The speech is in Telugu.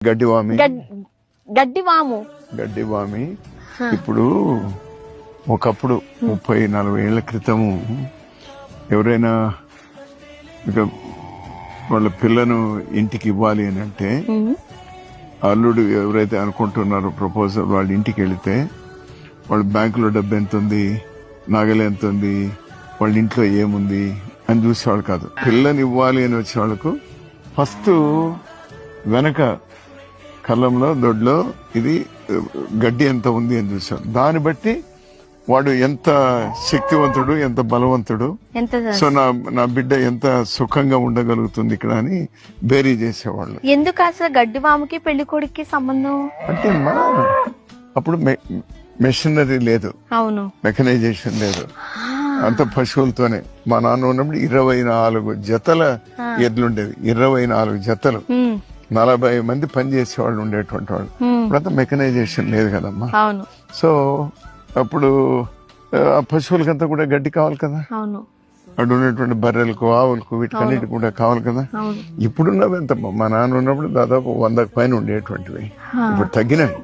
గడ్డివామి గడ్డివాము ఇప్పుడు ఒకప్పుడు 30-40 ఏళ్ల క్రితము ఎవరైనా ఇక వాళ్ళ పిల్లను ఇంటికి ఇవ్వాలి అని అంటే అల్లుడు ఎవరైతే అనుకుంటున్నారో ప్రపోజల్ వాళ్ళ ఇంటికి వెళితే వాళ్ళ బ్యాంకులో డబ్బు ఎంత ఉంది, నగలు ఎంత ఉంది, వాళ్ళ ఇంట్లో ఏముంది అని చూసేవాళ్ళు కాదు. పిల్లని ఇవ్వాలి అని వచ్చే వాళ్ళకు ఫస్ట్ వెనక కళ్ళంలో దొడ్లో ఇది గడ్డి ఎంత ఉంది అని చూసాడు. దాన్ని బట్టి వాడు ఎంత శక్తివంతుడు, ఎంత బలవంతుడు, సో నా బిడ్డ ఎంత సుఖంగా ఉండగలుగుతుంది ఇక్కడ అని బేరీ చేసేవాళ్ళు. ఎందుకు అసలు గడ్డివాముకి పెళ్లి కొడుక్కి సంబంధం అంటే అప్పుడు మెషినరీ లేదు, అవును, మెకనైజేషన్ లేదు, అంత పశువులతోనే. మా నాన్న ఉన్నప్పుడు 24 జతల ఎద్దులుండేది, 24 జతలు, 40 మంది పని చేసేవాళ్ళు ఉండేటువంటి వాళ్ళు. ఇప్పుడంతా మెకనైజేషన్ లేదు కదమ్మా. సో అప్పుడు ఆ పశువులకంతా కూడా గడ్డి కావాలి కదా, అక్కడ ఉన్నటువంటి బర్రెలకు, ఆవులకు, వీటికన్నిటి కూడా కావాలి కదా. ఇప్పుడున్నవి ఎంత, మా నాన్న ఉన్నప్పుడు దాదాపు 100కు పైన ఉండేటువంటివి, ఇప్పుడు తగ్గినాయి.